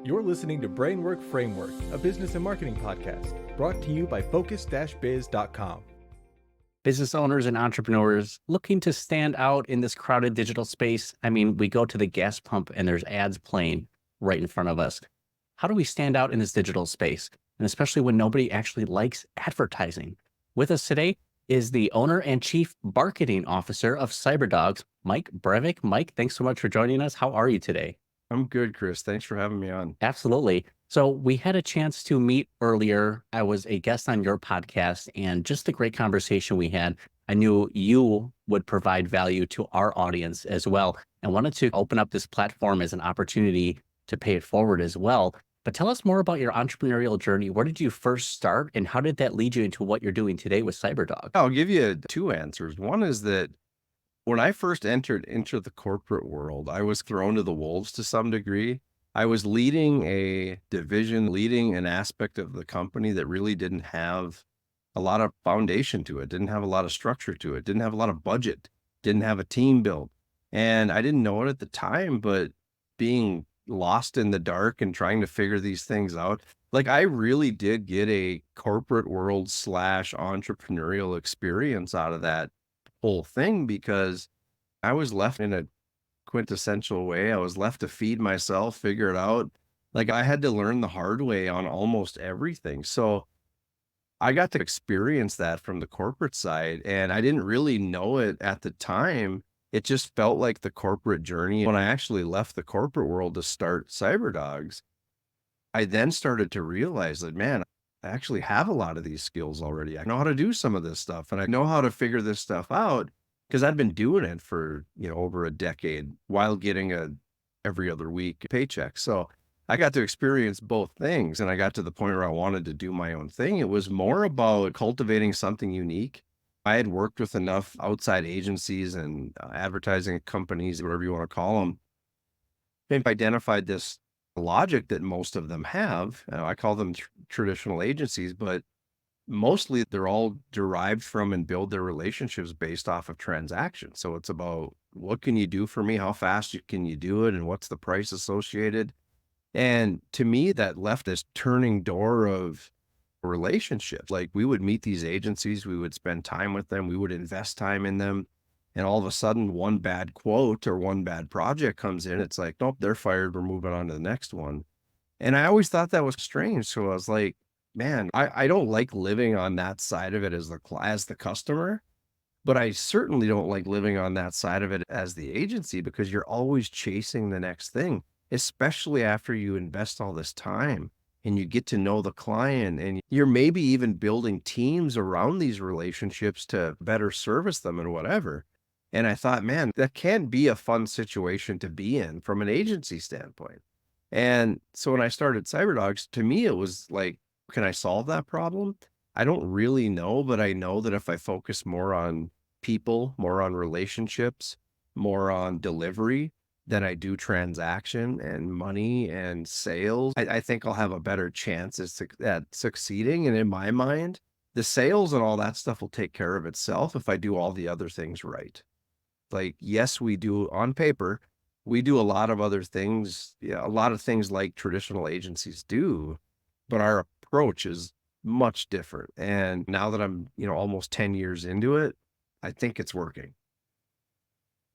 You're listening to Brainwork Framework, a business and marketing podcast, brought to you by focus-biz.com. Business owners and entrepreneurs looking to stand out in this crowded digital space. I mean, we go to the gas pump and there's ads playing right in front of us. How do we stand out in this digital space? And especially when nobody actually likes advertising. With us today is the owner and chief marketing officer of Cyberdogz, Mike Brevik. Mike, thanks so much for joining us. How are you today? I'm good, Chris. Thanks for having me on. Absolutely. So we had a chance to meet earlier. I was a guest on your podcast, and just the great conversation we had. I knew you would provide value to our audience as well, and wanted to open up this platform as an opportunity to pay it forward as well. But tell us more about your entrepreneurial journey. Where did you first start, and how did that lead you into what you're doing today with Cyberdogz? I'll give you two answers. One is that when I first entered into the corporate world, I was thrown to the wolves to some degree. I was leading a division, leading an aspect of the company that really didn't have a lot of foundation to it, didn't have a lot of structure to it, didn't have a lot of budget, didn't have a team built. And I didn't know it at the time, but being lost in the dark and trying to figure these things out, like I really did get a corporate world / entrepreneurial experience out of that whole thing, because I was left in a quintessential way. I was left to feed myself, figure it out. Like I had to learn the hard way on almost everything. So I got to experience that from the corporate side, and I didn't really know it at the time. It just felt like the corporate journey. When I actually left the corporate world to start Cyberdogz, I then started to realize that, man, I actually have a lot of these skills already. I know how to do some of this stuff, and I know how to figure this stuff out because I'd been doing it for, over a decade while getting a every other week paycheck. So I got to experience both things, and I got to the point where I wanted to do my own thing. It was more about cultivating something unique. I had worked with enough outside agencies and advertising companies, whatever you want to call them, and identified this logic that most of them have. I call them traditional agencies, but mostly they're all derived from and build their relationships based off of transactions. So it's about what can you do for me? How fast can you do it? And what's the price associated? And to me, that left this turning door of relationships. Like we would meet these agencies, we would spend time with them, we would invest time in them. And all of a sudden, one bad quote or one bad project comes in. It's like, nope, they're fired. We're moving on to the next one. And I always thought that was strange. So I was like, man, I don't like living on that side of it as the customer, but I certainly don't like living on that side of it as the agency, because you're always chasing the next thing, especially after you invest all this time and you get to know the client, and you're maybe even building teams around these relationships to better service them and whatever. And I thought, man, that can be a fun situation to be in from an agency standpoint. And so when I started Cyberdogz, to me, it was like, can I solve that problem? I don't really know, but I know that if I focus more on people, more on relationships, more on delivery than I do transaction and money and sales, I think I'll have a better chance at succeeding. And in my mind, the sales and all that stuff will take care of itself if I do all the other things right. Like, yes, we do on paper, we do a lot of other things, a lot of things like traditional agencies do, but our approach is much different. And now that I'm, almost 10 years into it, I think it's working.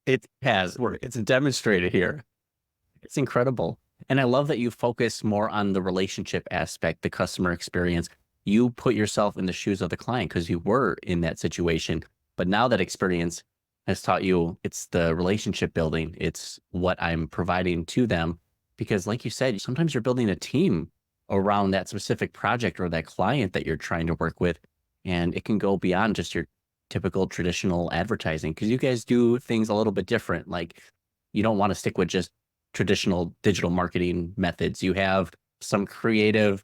It has worked. It's demonstrated here. It's incredible. And I love that you focus more on the relationship aspect, the customer experience. You put yourself in the shoes of the client because you were in that situation. But now that experience has taught you it's the relationship building. It's what I'm providing to them. Because like you said, sometimes you're building a team around that specific project or that client that you're trying to work with. And it can go beyond just your typical traditional advertising, because you guys do things a little bit different. Like you don't want to stick with just traditional digital marketing methods. You have some creative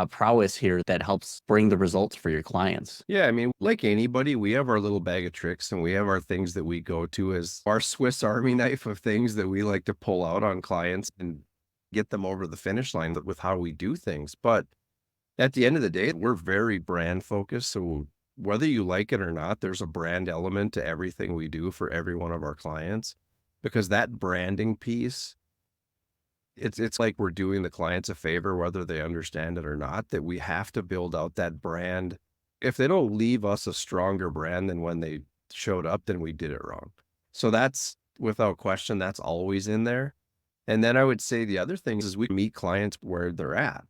prowess here that helps bring the results for your clients. Yeah, I mean, like anybody, we have our little bag of tricks, and we have our things that we go to as our Swiss Army knife of things that we like to pull out on clients and get them over the finish line with how we do things. But at the end of the day, we're very brand focused. So whether you like it or not, there's a brand element to everything we do for every one of our clients, because that branding piece It's like we're doing the clients a favor, whether they understand it or not, that we have to build out that brand. If they don't leave us a stronger brand than when they showed up, then we did it wrong. So that's without question, that's always in there. And then I would say the other thing is we meet clients where they're at,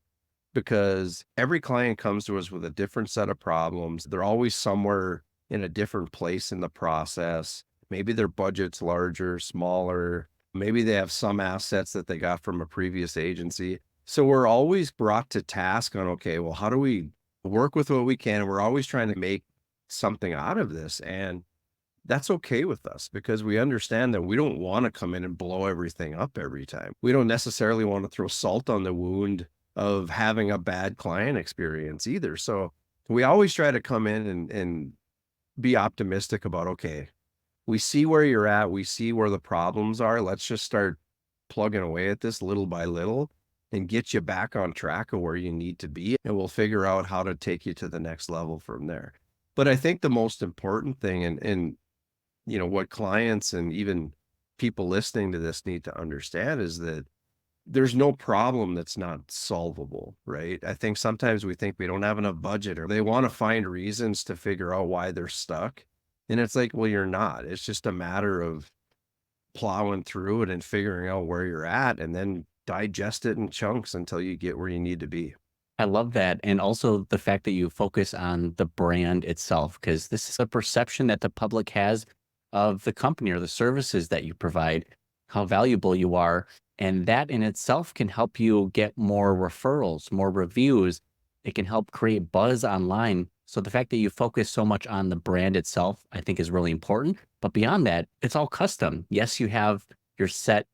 because every client comes to us with a different set of problems. They're always somewhere in a different place in the process. Maybe their budget's larger, smaller. Maybe they have some assets that they got from a previous agency. So we're always brought to task on, okay, well, how do we work with what we can? And we're always trying to make something out of this. And that's okay with us because we understand that we don't want to come in and blow everything up every time. We don't necessarily want to throw salt on the wound of having a bad client experience either. So we always try to come in and be optimistic about, okay, we see where you're at. We see where the problems are. Let's just start plugging away at this little by little and get you back on track of where you need to be. And we'll figure out how to take you to the next level from there. But I think the most important thing and what clients and even people listening to this need to understand is that there's no problem that's not solvable, right? I think sometimes we think we don't have enough budget or they want to find reasons to figure out why they're stuck. And it's like, well, you're not. It's just a matter of plowing through it and figuring out where you're at and then digest it in chunks until you get where you need to be. I love that. And also the fact that you focus on the brand itself, because this is a perception that the public has of the company or the services that you provide, how valuable you are. And that in itself can help you get more referrals, more reviews. It can help create buzz online. So the fact that you focus so much on the brand itself, I think is really important. But beyond that, it's all custom. Yes, you have your set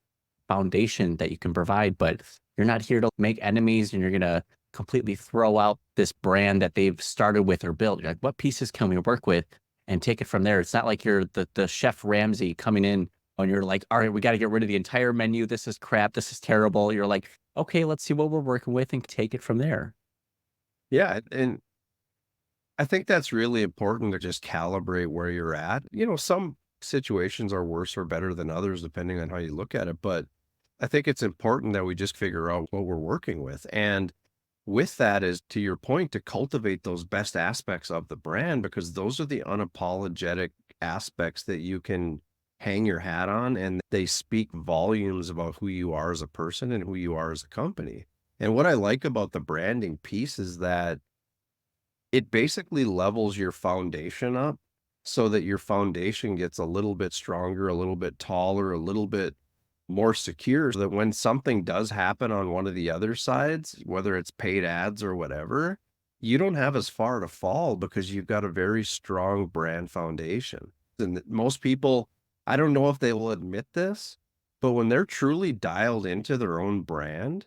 foundation that you can provide, but you're not here to make enemies and you're going to completely throw out this brand that they've started with or built. You're like, what pieces can we work with and take it from there? It's not like you're the Chef Ramsay coming in and you're like, all right, we got to get rid of the entire menu. This is crap. This is terrible. You're like, okay, let's see what we're working with and take it from there. Yeah. And I think that's really important to just calibrate where you're at. Some situations are worse or better than others, depending on how you look at it. But I think it's important that we just figure out what we're working with. And with that is, to your point, to cultivate those best aspects of the brand, because those are the unapologetic aspects that you can hang your hat on, and they speak volumes about who you are as a person and who you are as a company. And what I like about the branding piece is that it basically levels your foundation up so that your foundation gets a little bit stronger, a little bit taller, a little bit more secure, so that when something does happen on one of the other sides, whether it's paid ads or whatever, you don't have as far to fall because you've got a very strong brand foundation. And most people, I don't know if they will admit this, but when they're truly dialed into their own brand,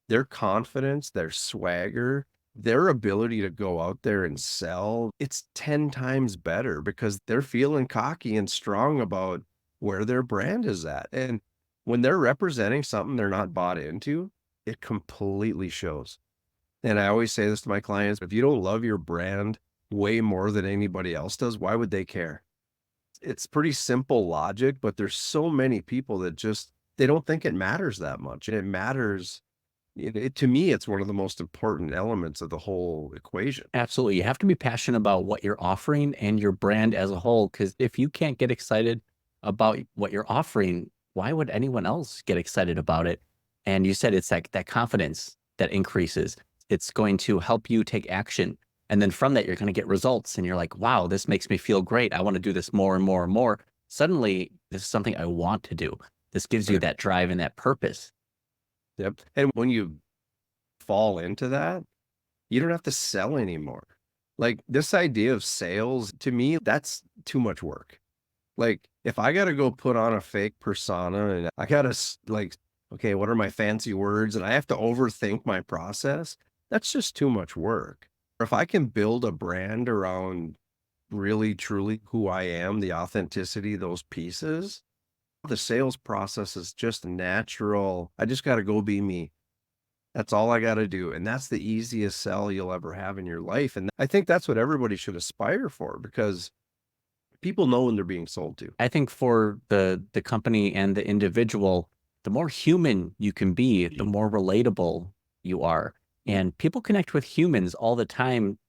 their confidence, their swagger, their ability to go out there and sell, it's 10 times better because they're feeling cocky and strong about where their brand is at. And when they're representing something they're not bought into, it completely shows. And I always say this to my clients, if you don't love your brand way more than anybody else does, why would they care? It's pretty simple logic, but there's so many people that they don't think it matters that much. And it matters. To me, it's one of the most important elements of the whole equation. Absolutely. You have to be passionate about what you're offering and your brand as a whole, because if you can't get excited about what you're offering, why would anyone else get excited about it? And you said it's like that confidence that increases. It's going to help you take action. And then from that, you're going to get results. And you're like, wow, this makes me feel great. I want to do this more and more and more. Suddenly, this is something I want to do. This gives you that drive and that purpose. Yep. And when you fall into that, you don't have to sell anymore. Like this idea of sales, to me, that's too much work. Like if I got to go put on a fake persona and I got to okay, what are my fancy words? And I have to overthink my process. That's just too much work. Or if I can build a brand around really, truly who I am, the authenticity, those pieces, the sales process is just natural. I just got to go be me. That's all I got to do. And that's the easiest sell you'll ever have in your life. And I think that's what everybody should aspire for because people know when they're being sold to. I think for the company and the individual, the more human you can be, the more relatable you are. And people connect with humans all the time.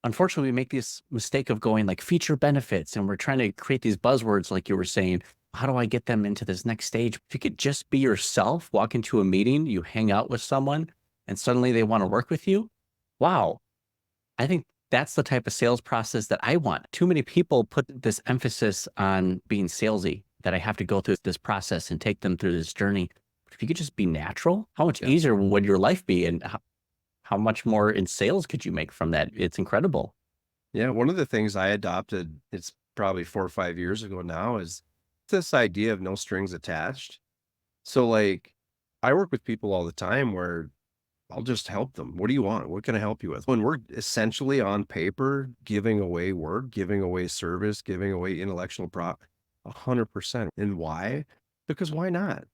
Unfortunately, we make this mistake of going like feature benefits, and we're trying to create these buzzwords, like you were saying. How do I get them into this next stage? If you could just be yourself, walk into a meeting, you hang out with someone, and suddenly they want to work with you. Wow. I think that's the type of sales process that I want. Too many people put this emphasis on being salesy, that I have to go through this process and take them through this journey. But if you could just be natural, how much easier would your life be? And how much more in sales could you make from that? It's incredible. Yeah, one of the things I adopted, it's probably 4 or 5 years ago now, is this idea of no strings attached. So like, I work with people all the time where I'll just help them. What do you want? What can I help you with? When we're essentially on paper giving away work, giving away service, giving away intellectual prop, 100%. And why? Because why not?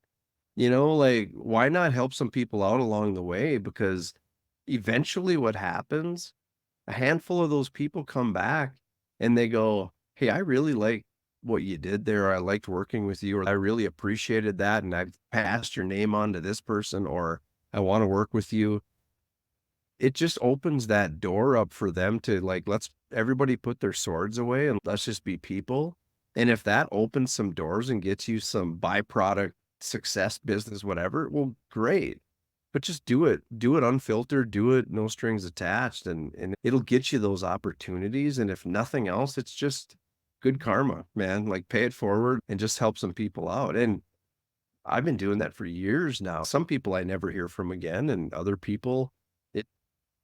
Like, why not help some people out along the way? Because eventually what happens, a handful of those people come back and they go, hey, I really like what you did there. I liked working with you, or I really appreciated that. And I've passed your name on to this person, or I want to work with you. It just opens that door up for them to like, let's everybody put their swords away and let's just be people. And if that opens some doors and gets you some byproduct success, business, whatever, well, great. But just do it unfiltered, do it, no strings attached, and it'll get you those opportunities. And if nothing else, it's just good karma, man. Like, pay it forward and just help some people out. And I've been doing that for years now. Some people I never hear from again, and other people,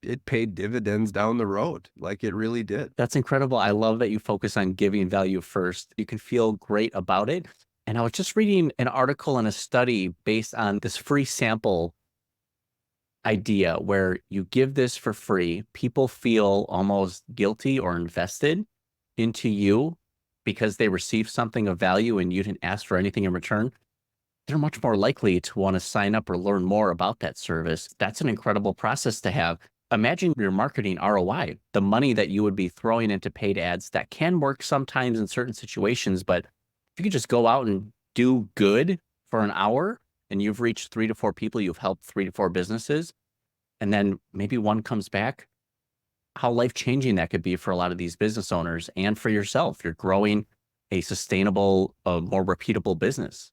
it paid dividends down the road. Like, it really did. That's incredible. I love that you focus on giving value first. You can feel great about it. And I was just reading an article and a study based on this free sample idea where you give this for free. People feel almost guilty or invested into you because they received something of value and you didn't ask for anything in return. They're much more likely to want to sign up or learn more about that service. That's an incredible process to have. Imagine your marketing ROI, the money that you would be throwing into paid ads that can work sometimes in certain situations, but if you could just go out and do good for an hour and you've reached 3 to 4 people, you've helped 3 to 4 businesses, and then maybe one comes back, how life-changing that could be for a lot of these business owners and for yourself. You're growing a sustainable, more repeatable business.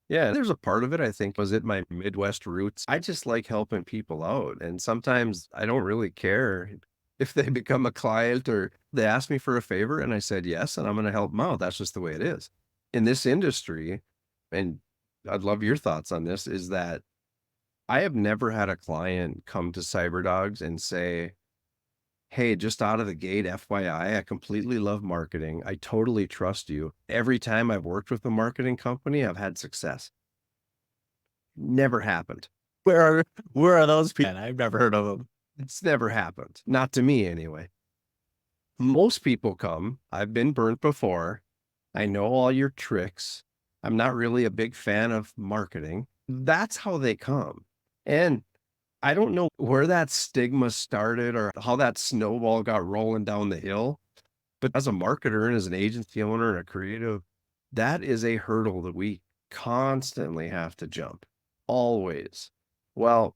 Yeah, there's a part of it, I think, was it my Midwest roots. I just like helping people out. And sometimes I don't really care if they become a client or they ask me for a favor and I said yes, and I'm going to help them out. That's just the way it is. In this industry, and I'd love your thoughts on this, is that I have never had a client come to Cyberdogz and say, hey, just out of the gate, FYI, I completely love marketing. I totally trust you. Every time I've worked with a marketing company, I've had success. Never happened. Where are those people? I've never heard of them. It's never happened. Not to me, anyway. Most people come, I've been burnt before. I know all your tricks. I'm not really a big fan of marketing. That's how they come. And I don't know where that stigma started or how that snowball got rolling down the hill, but as a marketer and as an agency owner and a creative, that is a hurdle that we constantly have to jump. Always. Well,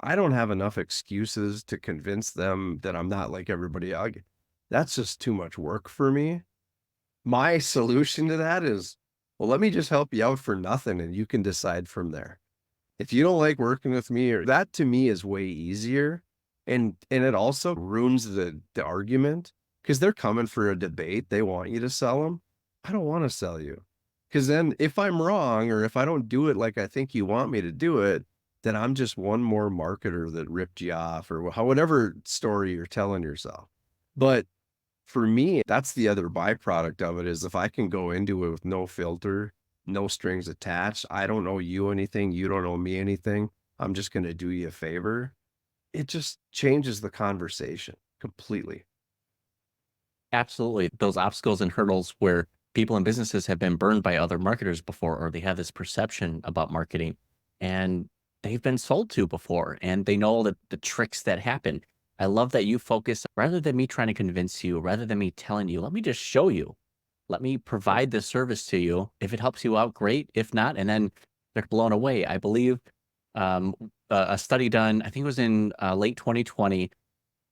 I don't have enough excuses to convince them that I'm not like everybody else. That's just too much work for me. My solution to that is, well, let me just help you out for nothing and you can decide from there. If you don't like working with me, or that to me is way easier. And it also ruins the argument because they're coming for a debate. They want you to sell them. I don't want to sell you. Because then if I'm wrong, or if I don't do it like I think you want me to do it, then I'm just one more marketer that ripped you off, or whatever story you're telling yourself. But for me, that's the other byproduct of it, is if I can go into it with no filter, no strings attached, I don't owe you anything, you don't owe me anything, I'm just going to do you a favor. It just changes the conversation completely. Absolutely. Those obstacles and hurdles where people and businesses have been burned by other marketers before, or they have this perception about marketing and they've been sold to before, and they know the tricks that happen. I love that you focus, rather than me trying to convince you, rather than me telling you, let me just show you. Let me provide this service to you. If it helps you out, great. If not, and then they're blown away. I believe um, a study done, I think it was in late 2020,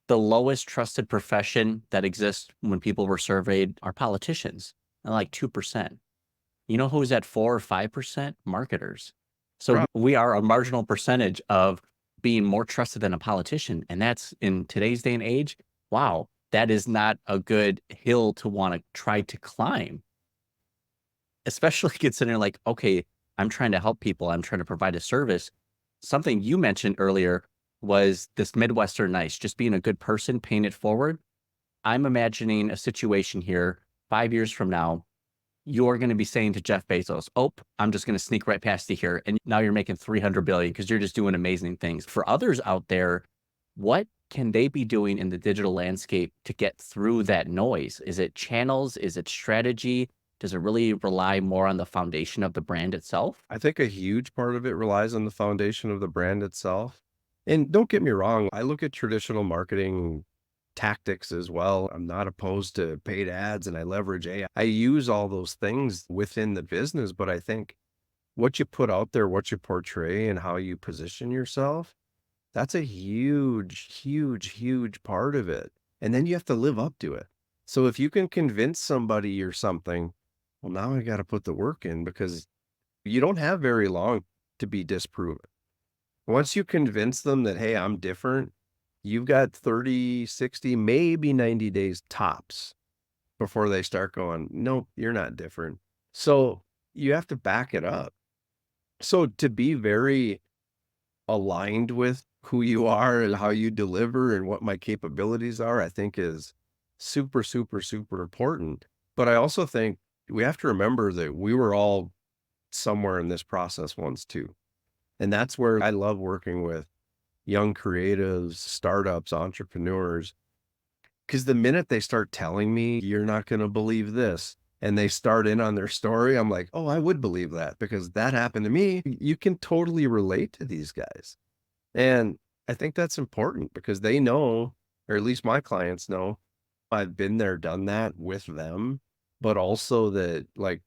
the lowest trusted profession that exists when people were surveyed are politicians, and like 2%. You know who's at 4 or 5%? Marketers. So we are a marginal percentage of being more trusted than a politician. And that's in today's day and age. Wow, that is not a good hill to want to try to climb, especially considering like, okay, I'm trying to help people. I'm trying to provide a service. Something you mentioned earlier was this Midwestern nice, just being a good person, paying it forward. I'm imagining a situation here 5 years from now, you're going to be saying to Jeff Bezos, oh, I'm just going to sneak right past you here. And now you're making 300 billion because you're just doing amazing things. For others out there, what can they be doing in the digital landscape to get through that noise? Is it channels? Is it strategy? Does it really rely more on the foundation of the brand itself? I think a huge part of it relies on the foundation of the brand itself. And don't get me wrong, I look at traditional marketing tactics as well. I'm not opposed to paid ads and I leverage AI. I use all those things within the business, but I think what you put out there, what you portray and how you position yourself, that's a huge part of it. And then you have to live up to it. So if you can convince somebody you're something, well, now I got to put the work in because you don't have very long to be disproven. Once you convince them that, hey, I'm different, you've got 30, 60, maybe 90 days tops before they start going, nope, you're not different. So you have to back it up. So to be very aligned with who you are and how you deliver and what my capabilities are, I think is super important. But I also think we have to remember that we were all somewhere in this process once too. And that's where I love working with young creatives, startups, entrepreneurs, because the minute they start telling me, you're not going to believe this, and they start in on their story, I'm like, oh, I would believe that because that happened to me. You can totally relate to these guys. And I think that's important because they know, or at least my clients know, I've been there, done that with them, but also that like,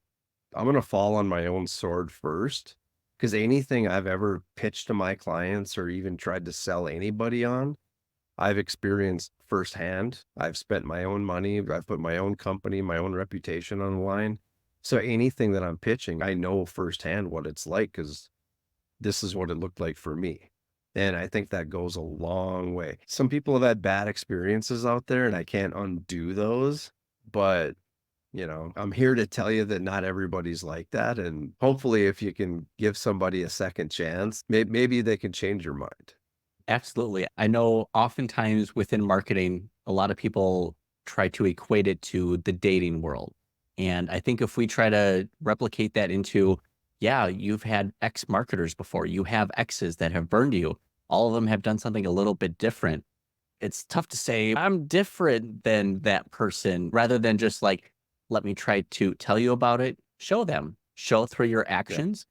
I'm going to fall on my own sword first. Because anything I've ever pitched to my clients or even tried to sell anybody on, I've experienced firsthand. I've spent my own money. I've put my own company, my own reputation on the line. So anything that I'm pitching, I know firsthand what it's like because this is what it looked like for me. And I think that goes a long way. Some people have had bad experiences out there and I can't undo those, but I'm here to tell you that not everybody's like that. And hopefully if you can give somebody a second chance, maybe they can change your mind. Absolutely. I know oftentimes within marketing, a lot of people try to equate it to the dating world. And I think if we try to replicate that into, yeah, you've had X marketers before, you have X's that have burned you. All of them have done something a little bit different. It's tough to say, I'm different than that person, rather than just like, let me try to tell you about it, show them, show through your actions.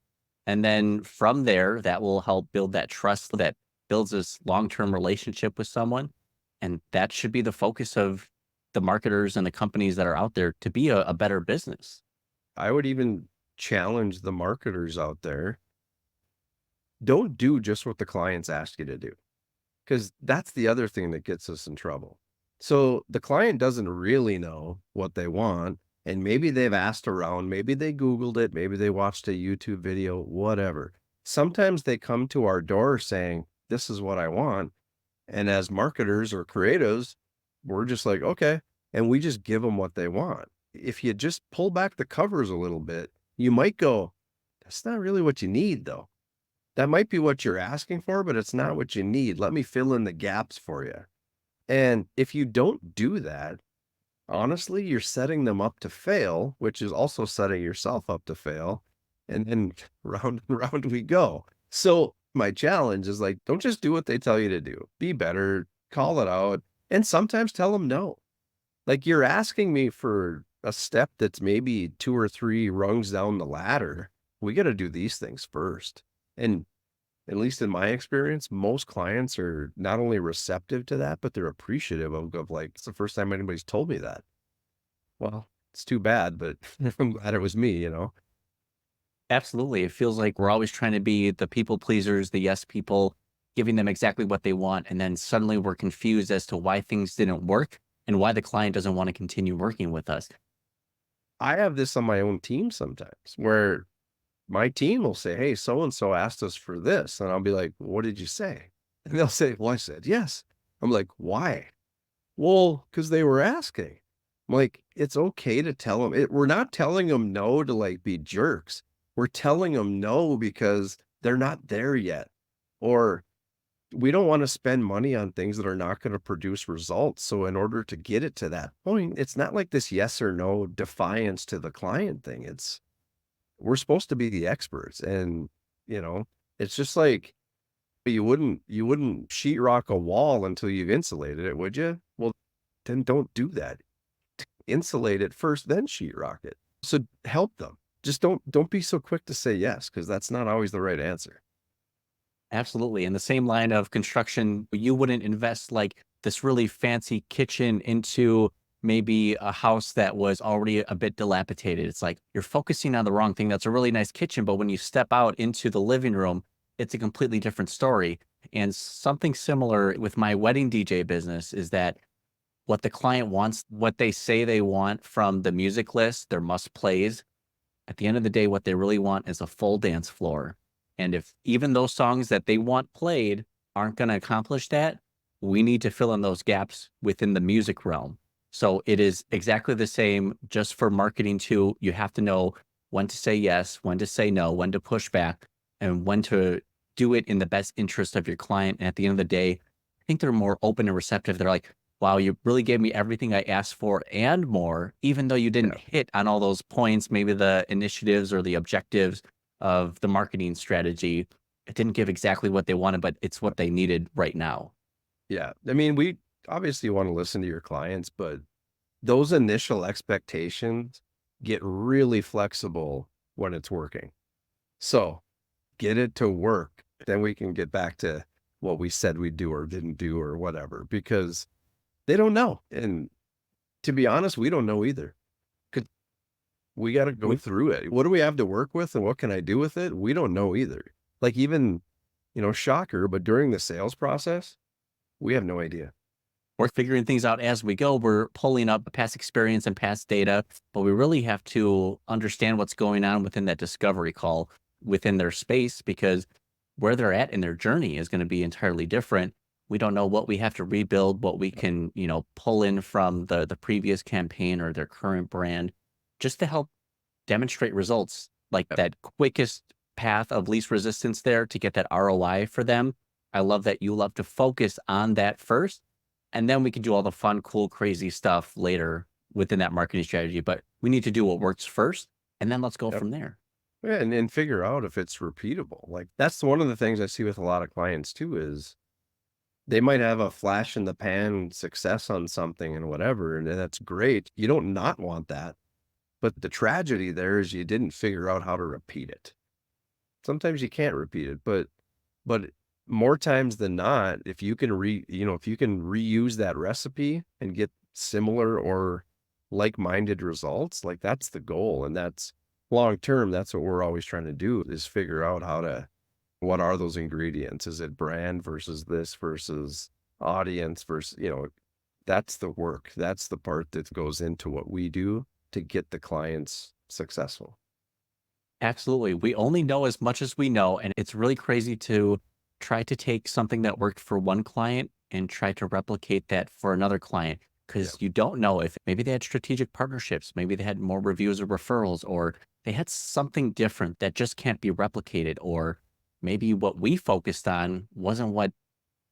Yeah. And then from there, that will help build that trust that builds this long-term relationship with someone. And that should be the focus of the marketers and the companies that are out there to be a better business. I would even challenge the marketers out there. Don't do just what the clients ask you to do, because that's the other thing that gets us in trouble. So the client doesn't really know what they want. And maybe they've asked around, maybe they Googled it, maybe they watched a YouTube video, whatever. Sometimes they come to our door saying, this is what I want. And as marketers or creatives, we're just like, okay. And we just give them what they want. If you just pull back the covers a little bit, you might go, that's not really what you need though. That might be what you're asking for, but it's not what you need. Let me fill in the gaps for you. And if you don't do that, honestly, you're setting them up to fail, which is also setting yourself up to fail. And then round and round we go. So my challenge is like, don't just do what they tell you to do. Be better, call it out, and sometimes tell them no. Like, you're asking me for a step that's maybe 2 or 3 rungs down the ladder. We got to do these things first. And at least in my experience, most clients are not only receptive to that, but they're appreciative of like, it's the first time anybody's told me that. Well, It's too bad, but I'm glad it was me, you know? Absolutely. It feels like we're always trying to be the people pleasers, the yes people, giving them exactly what they want. And then suddenly we're confused as to why things didn't work and why the client doesn't want to continue working with us. I have this on my own team sometimes where my team will say, "Hey, so and so asked us for this." And I'll be like, "What did you say?" And they'll say, "Well, I said yes." I'm like, "Why?" "Well, because they were asking." I'm like, "It's okay to tell them. We're not telling them no to like be jerks. We're telling them no because they're not there yet. Or we don't want to spend money on things that are not going to produce results. So in order to get it to that point, it's not like this yes or no defiance to the client thing. It's we're supposed to be the experts. And, you know, it's just like you wouldn't sheetrock a wall until you've insulated it, would you? Well, then don't do that. Insulate it first, then sheetrock it. So help them. Just don't be so quick to say yes, because that's not always the right answer. Absolutely. In the same line of construction, you wouldn't invest like this really fancy kitchen into maybe a house that was already a bit dilapidated. It's like you're focusing on the wrong thing. That's a really nice kitchen, but when you step out into the living room, it's a completely different story. And something similar with my wedding DJ business is that what the client wants, what they say they want from the music list, their must plays, at the end of the day, what they really want is a full dance floor. And if even those songs that they want played aren't going to accomplish that, we need to fill in those gaps within the music realm. So it is exactly the same just for marketing too. You have to know when to say yes, when to say no, when to push back, and when to do it in the best interest of your client. And at the end of the day, I think they're more open and receptive. They're like, wow, you really gave me everything I asked for and more, even though you didn't Yeah. hit on all those points, maybe the initiatives or the objectives of the marketing strategy. It didn't give exactly what they wanted, but it's what they needed right now. Yeah. I mean, we obviously want to listen to your clients, but those initial expectations get really flexible when it's working. So get it to work. Then we can get back to what we said we'd do or didn't do or whatever, because they don't know. And to be honest, we don't know either. 'Cause we got to go We, through it. What do we have to work with and what can I do with it? We don't know either. Like even, shocker, but during the sales process, we have no idea. we're figuring things out as we go. We're pulling up past experience and past data, but we really have to understand what's going on within that discovery call within their space because where they're at in their journey is going to be entirely different. We don't know what we have to rebuild, what we can, pull in from the previous campaign or their current brand just to help demonstrate results like Yep. that quickest path of least resistance there to get that ROI for them. I love that you love to focus on that first, and then we can do all the fun, cool, crazy stuff later within that marketing strategy. But we need to do what works first, and then let's go Yep. from there. Yeah, and figure out if it's repeatable. Like that's one of the things I see with a lot of clients too is they might have a flash in the pan success on something and whatever, and that's great. You don't not want that. But the tragedy there is you didn't figure out how to repeat it. Sometimes you can't repeat it, but more times than not, if you can reuse that recipe and get similar or like-minded results, like that's the goal. And that's long term, that's what we're always trying to do is figure out what are those ingredients? Is it brand versus this versus audience versus, that's the work. That's the part that goes into what we do to get the clients successful. Absolutely. We only know as much as we know. And it's really crazy to try to take something that worked for one client and try to replicate that for another client Yeah. because you don't know if maybe they had strategic partnerships, maybe they had more reviews or referrals, or they had something different that just can't be replicated. Or maybe what we focused on wasn't what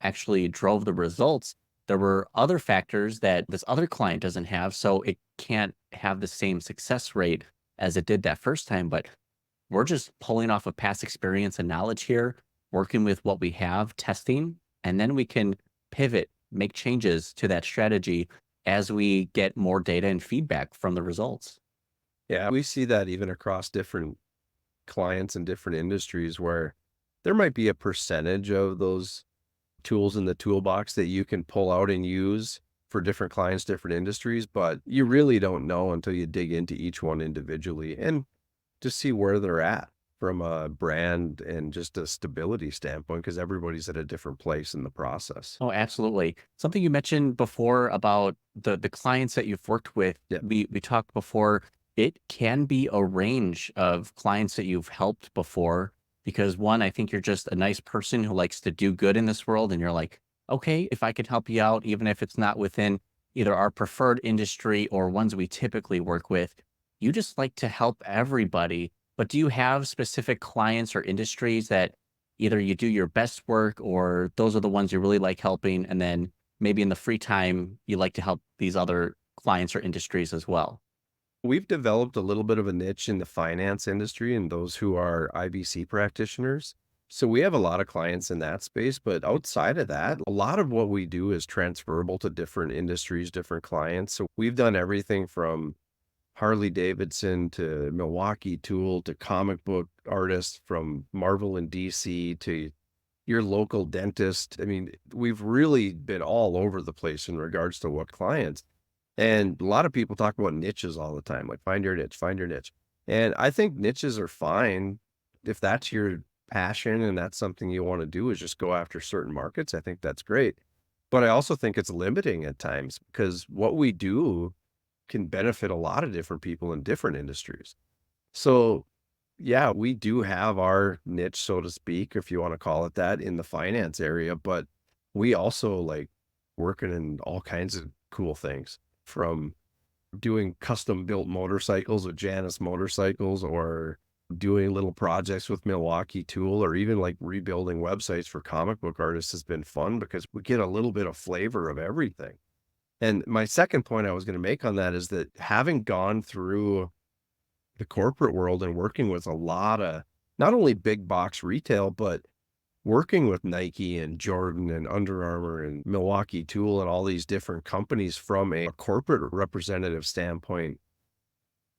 actually drove the results. There were other factors that this other client doesn't have. So it can't have the same success rate as it did that first time. But we're just pulling off of past experience and knowledge here, working with what we have, testing, and then we can pivot, make changes to that strategy as we get more data and feedback from the results. Yeah. We see that even across different clients and different industries where there might be a percentage of those tools in the toolbox that you can pull out and use for different clients, different industries, but you really don't know until you dig into each one individually and just see where they're at from a brand and just a stability standpoint, because everybody's at a different place in the process. Oh, absolutely. Something you mentioned before about the clients that you've worked with, Yeah. we talked before, it can be a range of clients that you've helped before because one, I think you're just a nice person who likes to do good in this world and you're like, okay, if I could help you out, even if it's not within either our preferred industry or ones we typically work with, you just like to help everybody. But do you have specific clients or industries that either you do your best work or those are the ones you really like helping, and then maybe in the free time, you like to help these other clients or industries as well? We've developed a little bit of a niche in the finance industry and those who are IBC practitioners. So we have a lot of clients in that space, but outside of that, a lot of what we do is transferable to different industries, different clients. So we've done everything from Harley Davidson to Milwaukee Tool to comic book artists, from Marvel and DC to your local dentist. I mean, we've really been all over the place in regards to what clients. And a lot of people talk about niches all the time, like find your niche, find your niche. And I think niches are fine if that's your passion and that's something you want to do, is just go after certain markets. I think that's great. But I also think it's limiting at times because what we do can benefit a lot of different people in different industries. So yeah, we do have our niche, so to speak, if you want to call it that, in the finance area, but we also like working in all kinds of cool things, from doing custom built motorcycles with Janus Motorcycles, or doing little projects with Milwaukee Tool, or even like rebuilding websites for comic book artists has been fun because we get a little bit of flavor of everything. And my second point I was going to make on that is that having gone through the corporate world and working with a lot of not only big box retail, but working with Nike and Jordan and Under Armour and Milwaukee Tool and all these different companies from a corporate representative standpoint,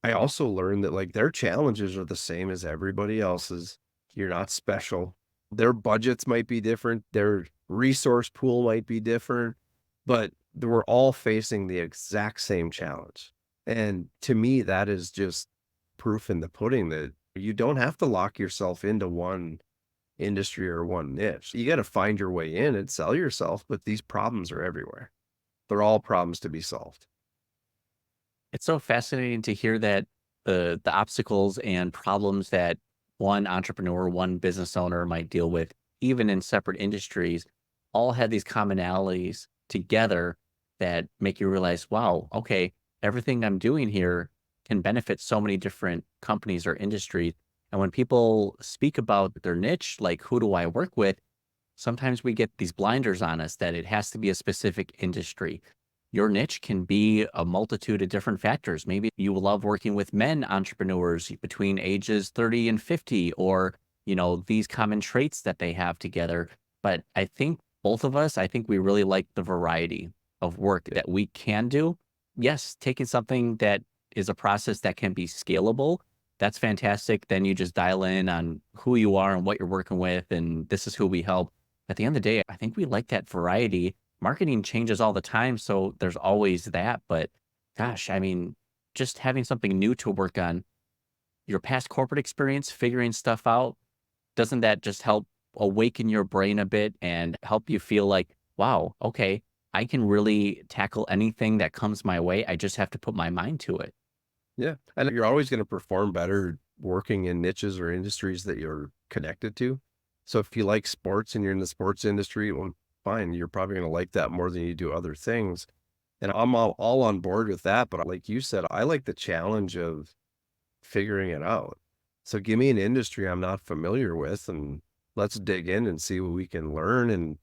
I also learned that like their challenges are the same as everybody else's. You're not special. Their budgets might be different. Their resource pool might be different, but we're all facing the exact same challenge. And to me, that is just proof in the pudding that you don't have to lock yourself into one industry or one niche. You got to find your way in and sell yourself, but these problems are everywhere. They're all problems to be solved. It's so fascinating to hear that the obstacles and problems that one entrepreneur, one business owner might deal with, even in separate industries, all have these commonalities together that make you realize, wow, okay, everything I'm doing here can benefit so many different companies or industries. And when people speak about their niche, like who do I work with, sometimes we get these blinders on us that it has to be a specific industry. Your niche can be a multitude of different factors. Maybe you love working with men entrepreneurs between ages 30 and 50, or, these common traits that they have together. But I think both of us, I think we really like the variety of work that we can do. Yes, taking something that is a process that can be scalable, that's fantastic. Then you just dial in on who you are and what you're working with, and this is who we help. At the end of the day, I think we like that variety. Marketing changes all the time, so there's always that. But gosh, I mean, just having something new to work on, your past corporate experience, figuring stuff out, doesn't that just help awaken your brain a bit and help you feel like, wow, okay, I can really tackle anything that comes my way. I just have to put my mind to it. Yeah. And you're always going to perform better working in niches or industries that you're connected to. So if you like sports and you're in the sports industry, well, fine, you're probably going to like that more than you do other things. And I'm all on board with that. But like you said, I like the challenge of figuring it out. So give me an industry I'm not familiar with and let's dig in and see what we can learn. And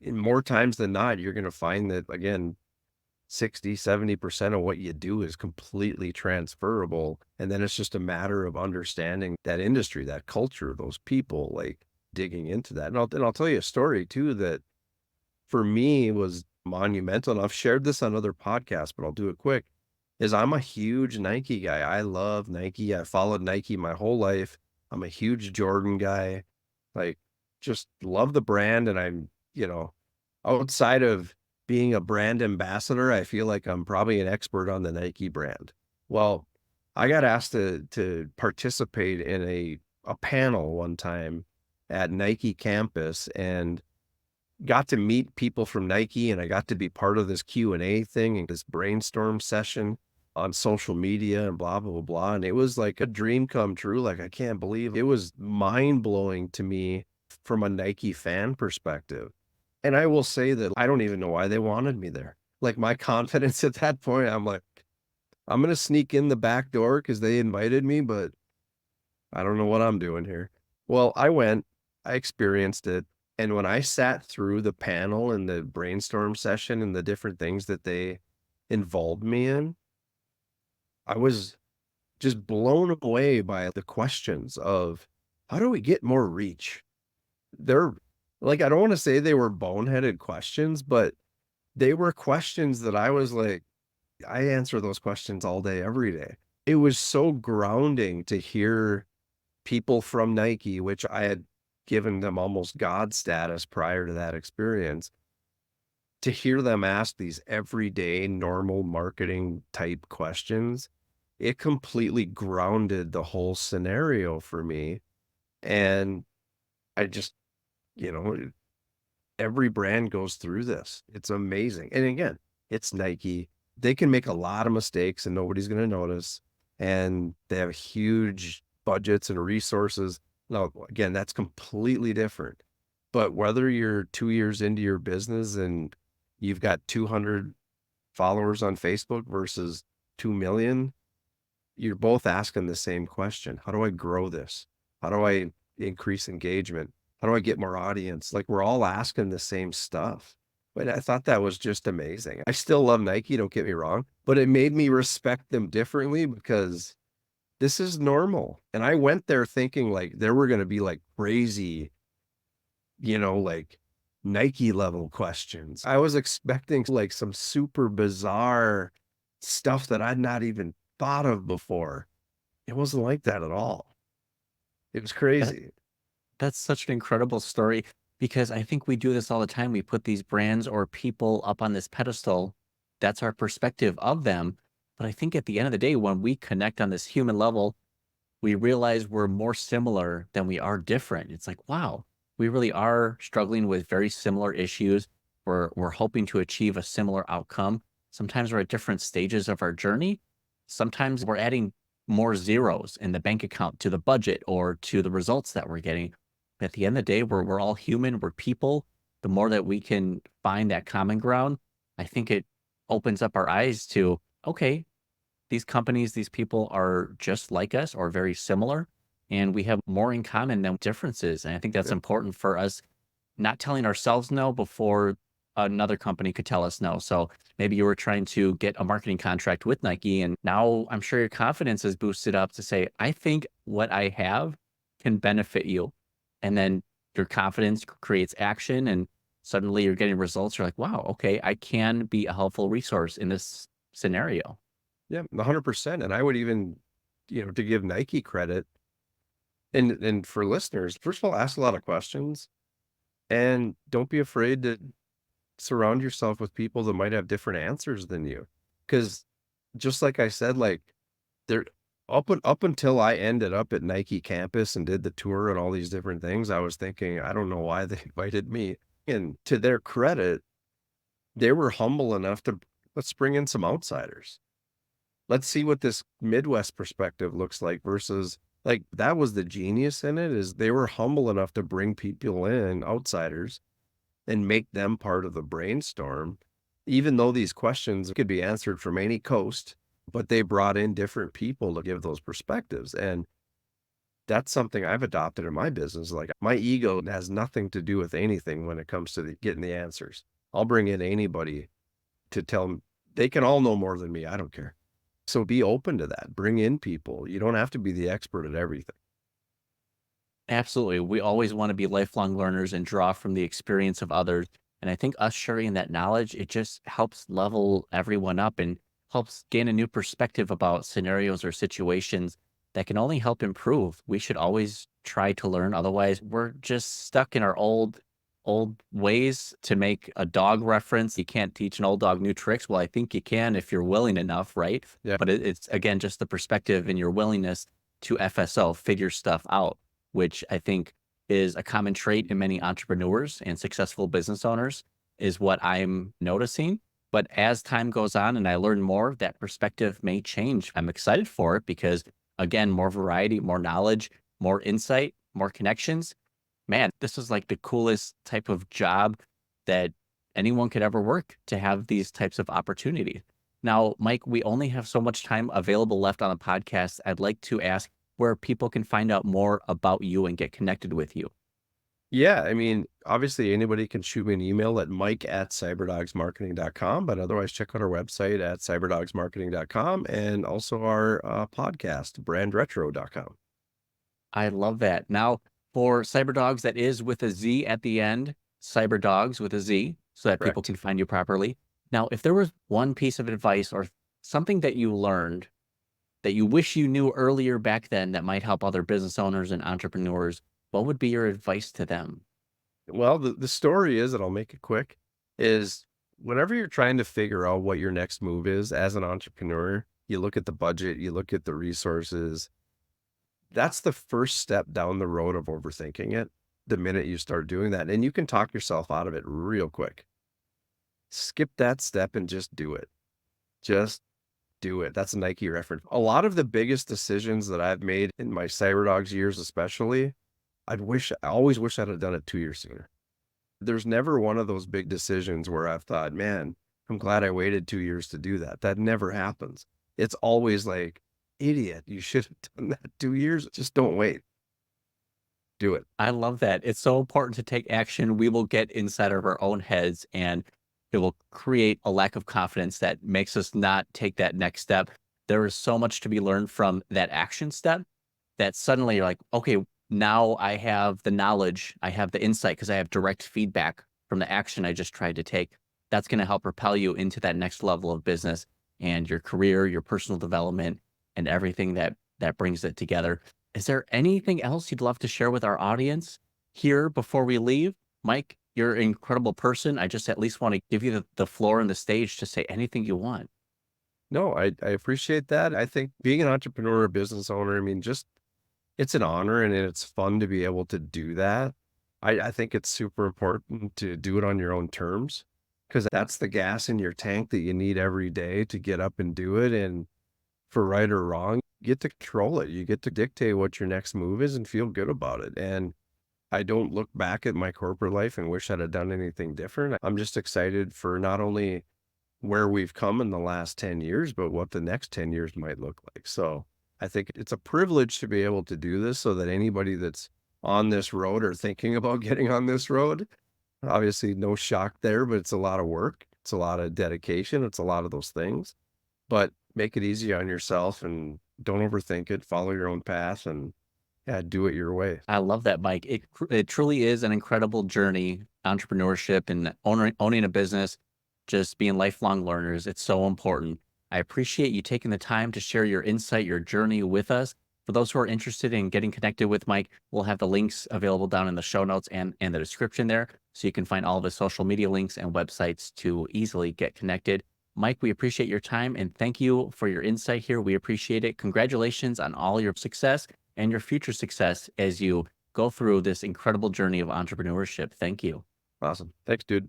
in more times than not, you're going to find that, again, 60, 70% of what you do is completely transferable. And then it's just a matter of understanding that industry, that culture, those people, like digging into that. And I'll tell you a story too, that for me was monumental. And I've shared this on other podcasts, but I'll do it quick, is I'm a huge Nike guy. I love Nike. I followed Nike my whole life. I'm a huge Jordan guy. Like, just love the brand. And I'm, outside of being a brand ambassador, I feel like I'm probably an expert on the Nike brand. Well, I got asked to participate in a panel one time at Nike campus and got to meet people from Nike, and I got to be part of this Q&A thing and this brainstorm session on social media and blah, blah, blah, blah. And it was like a dream come true. Like, I can't believe it was mind blowing to me from a Nike fan perspective. And I will say that I don't even know why they wanted me there. Like, my confidence at that point, I'm like, I'm going to sneak in the back door because they invited me, but I don't know what I'm doing here. Well, I went, I experienced it. And when I sat through the panel and the brainstorm session and the different things that they involved me in, I was just blown away by the questions of how do we get more reach? They're like, I don't want to say they were boneheaded questions, but they were questions that I was like, I answer those questions all day, every day. It was so grounding to hear people from Nike, which I had given them almost God status prior to that experience, to hear them ask these everyday normal marketing type questions. It completely grounded the whole scenario for me. And I just, you know, every brand goes through this. It's amazing. And again, it's Nike. They can make a lot of mistakes and nobody's going to notice. And they have huge budgets and resources. Now, again, that's completely different. But whether you're 2 years into your business and you've got 200 followers on Facebook versus 2 million, you're both asking the same question. How do I grow this? How do I increase engagement? How do I get more audience? Like, we're all asking the same stuff. But I thought that was just amazing. I still love Nike, don't get me wrong, but it made me respect them differently because this is normal. And I went there thinking like there were going to be like crazy, like Nike level questions. I was expecting like some super bizarre stuff that I'd not even thought of before. It wasn't like that at all. It was That, crazy. that's such an incredible story because I think we do this all the time. We put these brands or people up on this pedestal. That's our perspective of them. But I think at the end of the day, when we connect on this human level, we realize we're more similar than we are different. It's like, wow, we really are struggling with very similar issues. We're hoping to achieve a similar outcome. Sometimes we're at different stages of our journey. Sometimes we're adding more zeros in the bank account to the budget or to the results that we're getting. At the end of the day, we're all human, we're people. The more that we can find that common ground, I think it opens up our eyes to, okay, these companies, these people are just like us or very similar, and we have more in common than differences. And I think that's Yeah. important for us, not telling ourselves no before another company could tell us no. So maybe you were trying to get a marketing contract with Nike, and now I'm sure your confidence is boosted up to say, I think what I have can benefit you. And then your confidence creates action, and suddenly you're getting results. You're like, wow, okay, I can be a helpful resource in this scenario. Yeah, 100%. And I would even, to give Nike credit and for listeners, first of all, ask a lot of questions and don't be afraid to surround yourself with people that might have different answers than you. Because just like I said, like there up until I ended up at Nike campus and did the tour and all these different things, I was thinking, I don't know why they invited me. And to their credit, they were humble enough to let's bring in some outsiders. Let's see what this Midwest perspective looks like versus like that was the genius in it is they were humble enough to bring people in, outsiders, and make them part of the brainstorm, even though these questions could be answered from any coast, but they brought in different people to give those perspectives. And that's something I've adopted in my business. Like my ego has nothing to do with anything when it comes to getting the answers. I'll bring in anybody to tell them they can all know more than me. I don't care. So be open to that. Bring in people. You don't have to be the expert at everything. Absolutely. We always want to be lifelong learners and draw from the experience of others. And I think us sharing that knowledge, it just helps level everyone up and helps gain a new perspective about scenarios or situations that can only help improve. We should always try to learn. Otherwise, we're just stuck in our old old ways to make a dog reference. You can't teach an old dog new tricks. Well, I think you can if you're willing enough, right? Yeah. But it's, again, just the perspective and your willingness to FSO, figure stuff out, which I think is a common trait in many entrepreneurs and successful business owners, is what I'm noticing. But as time goes on and I learn more, that perspective may change. I'm excited for it because, again, more variety, more knowledge, more insight, more connections. Man, this is like the coolest type of job that anyone could ever work, to have these types of opportunities. Now, Mike, we only have so much time available left on the podcast. I'd like to ask where people can find out more about you and get connected with you. Yeah, I mean, obviously anybody can shoot me an email at mike@cyberdogsmarketing.com, but otherwise check out our website at cyberdogsmarketing.com and also our podcast, brandretro.com. I love that. Now, for Cyberdogz, that is with a Z at the end, Cyberdogz with a Z, so that people Correct. can find you properly. Now, if there was one piece of advice or something that you learned that you wish you knew earlier back then that might help other business owners and entrepreneurs, what would be your advice to them? Well, the story is, and I'll make it quick, is whenever you're trying to figure out what your next move is as an entrepreneur, you look at the budget, you look at the resources. That's the first step down the road of overthinking it. The minute you start doing that, and you can talk yourself out of it real quick. Skip that step and just do it. Just do it. That's a Nike reference. A lot of the biggest decisions that I've made in my Cyberdogz years, especially, I always wish I'd have done it 2 years sooner. There's never one of those big decisions where I've thought, man, I'm glad I waited 2 years to do that. That never happens. It's always like, idiot, you should have done that 2 years. Just don't wait. Do it. I love that. It's so important to take action. We will get inside of our own heads and it will create a lack of confidence that makes us not take that next step. There is so much to be learned from that action step that suddenly you're like, okay, now I have the knowledge, I have the insight because I have direct feedback from the action I just tried to take. That's going to help propel you into that next level of business and your career, your personal development, and everything that brings it together. Is there anything else you'd love to share with our audience here before we leave? Mike, you're an incredible person. I just at least want to give you the floor and the stage to say anything you want. No, I appreciate that. I think being an entrepreneur or business owner, I mean, just it's an honor and it's fun to be able to do that. I think it's super important to do it on your own terms because that's the gas in your tank that you need every day to get up and do it. And for right or wrong, you get to control it. You get to dictate what your next move is and feel good about it. And I don't look back at my corporate life and wish I'd have done anything different. I'm just excited for not only where we've come in the last 10 years, but what the next 10 years might look like. So I think it's a privilege to be able to do this so that anybody that's on this road or thinking about getting on this road, obviously no shock there, but it's a lot of work. It's a lot of dedication. It's a lot of those things, but make it easy on yourself and don't overthink it. Follow your own path and do it your way. I love that, Mike. It truly is an incredible journey, entrepreneurship and owning a business, just being lifelong learners. It's so important. I appreciate you taking the time to share your insight, your journey with us. For those who are interested in getting connected with Mike, we'll have the links available down in the show notes and the description there. So you can find all of his social media links and websites to easily get connected. Mike, we appreciate your time and thank you for your insight here. We appreciate it. Congratulations on all your success and your future success as you go through this incredible journey of entrepreneurship. Thank you. Awesome. Thanks, dude.